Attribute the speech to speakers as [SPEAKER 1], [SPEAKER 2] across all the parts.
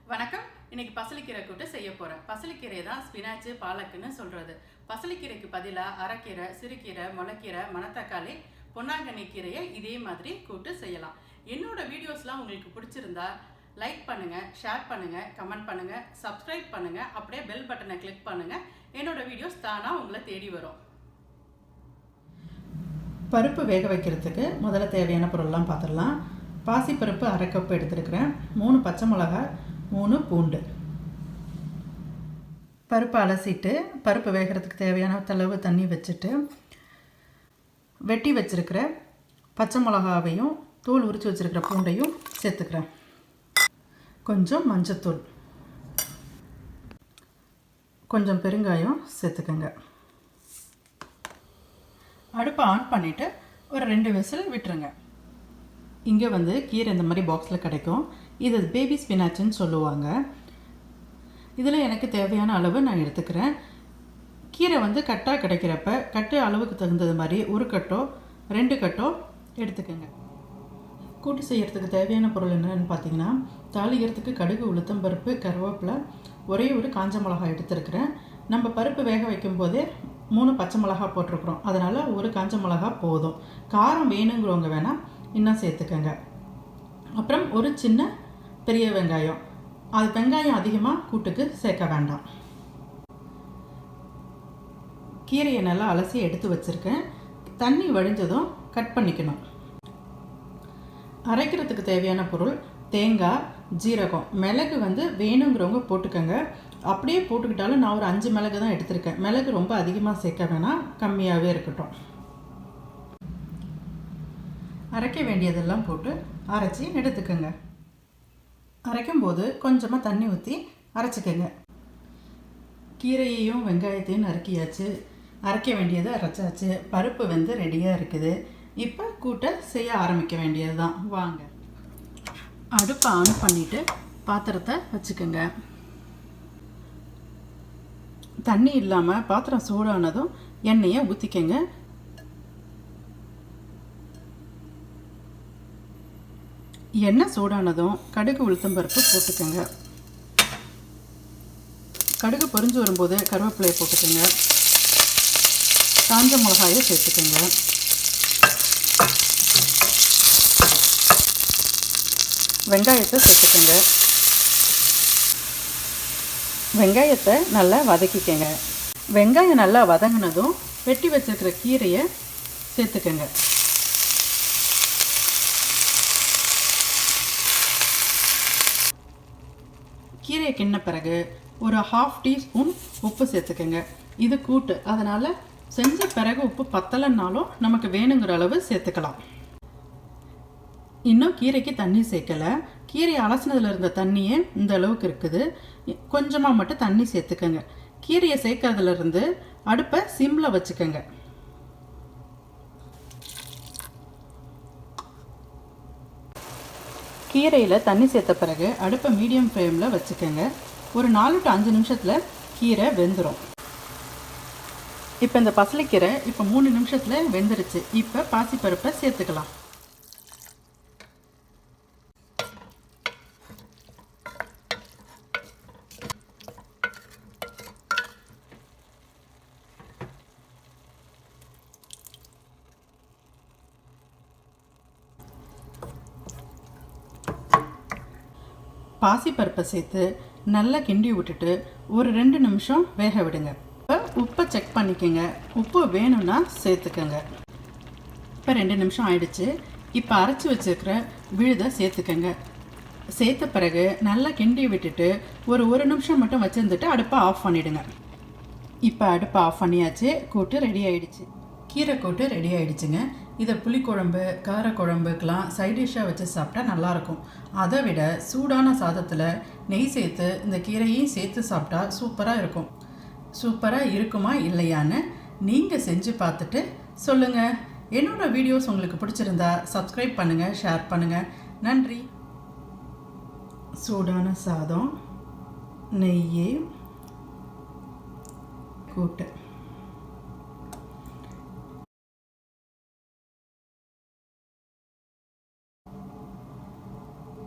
[SPEAKER 1] வணக்கம். இன்னைக்கு பசலிக்கீரை கூட்டு செய்ய போறேன். பசலிக்கீரை தான் ஸ்பினாச் பாலக்குன்னு சொல்றது. பசலிக்கீரைக்கு பதிலா அரைக்கீரை, சிறுகீரை, முளைக்கீரை, மணத்தக்காளி, பொன்னாங்கண்ணி கீரையை இதே மாதிரி கூட்டு செய்யலாம். என்னோட வீடியோஸ்லாம் உங்களுக்கு பிடிச்சிருந்தா லைக் பண்ணுங்க, ஷேர் பண்ணுங்க, கமெண்ட் பண்ணுங்க, சப்ஸ்கிரைப் பண்ணுங்க, அப்படியே பெல் பட்டனை கிளிக் பண்ணுங்க. என்னோட வீடியோஸ் தானா உங்களை தேடி வரும்.
[SPEAKER 2] பருப்பு வேக வைக்கிறதுக்கு முதல்ல தேவையான பொருள்லாம் பார்த்துடலாம். பாசிப்பருப்பு அரை கப் எடுத்துருக்கிறேன், 3 பச்சை மிளகாய், 3 பூண்டு. பருப்பு அலசிட்டு பருப்பு வேகிறதுக்கு தேவையான அளவு தண்ணி வச்சுட்டு வெட்டி வச்சுருக்கிற பச்சை மிளகாவையும் தோல் உரித்து வச்சுருக்கிற பூண்டையும் சேர்த்துக்கிறேன். கொஞ்சம் மஞ்சத்தூள், கொஞ்சம் பெருங்காயம் சேர்த்துக்கோங்க. அடுப்பை ஆன் பண்ணிவிட்டு ஒரு 2 விசில் விட்டுருங்க. இங்கே கீரை இந்த மாதிரி பாக்ஸில் கிடைக்கும். இது பேபி ஸ்பினாச்சுன்னு சொல்லுவாங்க. இதில் எனக்கு தேவையான அளவு நான் எடுத்துக்கிறேன். கீரை கட்டாக கிடைக்கிறப்ப கட்டு அளவுக்கு தகுந்தது மாதிரி 1 கட்டோ 2 கட்டோ எடுத்துக்கோங்க. கூட்டு செய்கிறதுக்கு தேவையான பொருள் என்னென்னு பார்த்தீங்கன்னா, தாளிக்கிறதுக்கு கடுகு, உளுத்தம் பருப்பு, கருவேப்பிலை, ஒரே ஒரு காஞ்ச மிளகாய் எடுத்துருக்கிறேன். நம்ம பருப்பு வேக வைக்கும் போதே 3 பச்சை மிளகாய் போட்டிருக்கிறோம், அதனால் 1 காஞ்ச மிளகாய் போதும். காரம் வேணுங்கிறவங்க வேணால் இன்னும் சேர்த்துக்கோங்க. அப்புறம் ஒரு சின்ன பெரிய வெங்காயம். அது வெங்காயம் அதிகமாக கூட்டுக்கு சேர்க்க வேண்டாம். கீரையை நல்லா அலசி எடுத்து வச்சுருக்கேன். தண்ணி வழிஞ்சதும் கட் பண்ணிக்கணும். அரைக்கிறதுக்கு தேவையான பொருள் தேங்காய், ஜீரகம், மிளகு வேணுங்கிறவங்க போட்டுக்கோங்க. அப்படியே போட்டுக்கிட்டாலும் நான் ஒரு 5 மிளகு தான் எடுத்திருக்கேன். மிளகு ரொம்ப அதிகமாக சேர்க்க வேணாம், கம்மியாகவே இருக்கட்டும். அரைக்க வேண்டியதெல்லாம் போட்டு அரைச்சி எடுத்துக்கோங்க. அரைக்கும்போது கொஞ்சமாக தண்ணி ஊற்றி அரைச்சிக்கோங்க. கீரையையும் வெங்காயத்தையும் நறுக்கியாச்சு, அரைக்க வேண்டியதை அரைச்சாச்சு. பருப்பு ரெடியாக இருக்குது. இப்போ கூட்டை செய்ய ஆரம்பிக்க வேண்டியது தான். வாங்க. அடுப்பை ஆன் பண்ணிவிட்டு பாத்திரத்தை வச்சுக்கோங்க. தண்ணி இல்லாமல் பாத்திரம் சூடானதும் எண்ணெயை ஊற்றிக்கங்க. எண்ணெய் சூடானதும் கடுகு, உளுத்தம் பருப்பு போட்டுக்கோங்க. கடுகு பொரிஞ்சு வரும்போது கருவேப்பிலையை போட்டுக்கோங்க. காஞ்ச மிளகாயை சேர்த்துக்கோங்க. வெங்காயத்தை சேர்த்துக்கோங்க. வெங்காயத்தை நல்லா வதக்கிக்கோங்க. வெங்காயம் நல்லா வதங்கினதும் வெட்டி வச்சிருக்கிற கீரையை சேர்த்துக்கோங்க. கீரையை கிண்ண பிறகு ஒரு 1/2 டீஸ்பூன் உப்பு சேர்த்துக்கோங்க. இது கூட்டு, அதனால் செஞ்ச பிறகு உப்பு பத்தலைன்னாலும் நமக்கு வேணுங்கிற அளவு சேர்த்துக்கலாம். இன்னும் கீரைக்கு தண்ணி சேர்க்கலை. கீரை அலசினதில் இருந்த தண்ணியே இந்த அளவுக்கு இருக்குது. கொஞ்சமாக மட்டும் தண்ணி சேர்த்துக்கோங்க. கீரையை சேர்க்கறதுலேருந்து அடுப்பை சிம்மில் வச்சுக்கோங்க. கீரையில் தண்ணி சேர்த்த பிறகு அடுப்பை மீடியம் ஃப்ளேமில் வச்சுக்கோங்க. ஒரு 4 to 5 நிமிஷத்தில் கீரை வெந்துடும். இப்போ இந்த பசலிக்கீரை 3 நிமிஷத்தில் வெந்துருச்சு. இப்போ பாசிப்பருப்பை சேர்த்துக்கலாம். பாசிப்பருப்பை சேர்த்து நல்லா கிண்டி விட்டுட்டு ஒரு 2 நிமிஷம் வேக விடுங்க. இப்போ உப்பை செக் பண்ணிக்கோங்க. உப்பு வேணும்னா சேர்த்துக்கோங்க. இப்போ 2 நிமிஷம் ஆயிடுச்சு. இப்போ அரைச்சி வச்சுருக்கிற விழுதை சேர்த்துக்கோங்க. சேர்த்த பிறகு நல்லா கிண்டி விட்டுட்டு ஒரு நிமிஷம் மட்டும் வச்சுருந்துட்டு அடுப்பை ஆஃப் பண்ணிவிடுங்க. இப்போ அடுப்பை ஆஃப் பண்ணியாச்சு. கூட்டு ரெடி ஆகிடுச்சு. கீரை கூட்டு ரெடி ஆகிடுச்சுங்க. இதை புளிக்குழம்பு, காரக்குழம்புக்கெலாம் சைட் டிஷ்ஷாக வச்சு சாப்பிட்டா நல்லாயிருக்கும். அதை விட சூடான சாதத்தில் நெய் சேர்த்து இந்த கீரையும் சேர்த்து சாப்பிட்டா சூப்பராக இருக்கும். சூப்பராக இருக்குமா இல்லையான்னு நீங்கள் செஞ்சு பார்த்துட்டு சொல்லுங்கள். என்னோடய வீடியோஸ் உங்களுக்கு பிடிச்சிருந்தா சப்ஸ்கிரைப் பண்ணுங்கள், ஷேர் பண்ணுங்கள். நன்றி. சூடான சாதம், நெய், கூட்டு.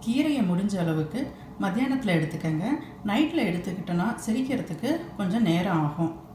[SPEAKER 2] கீரையை முடிஞ்ச அளவுக்கு மத்தியானத்தில் எடுத்துக்கங்க. நைட்டில் எடுத்துக்கிட்டோன்னா செரிக்கிறதுக்கு கொஞ்சம் நேரம் ஆகும்.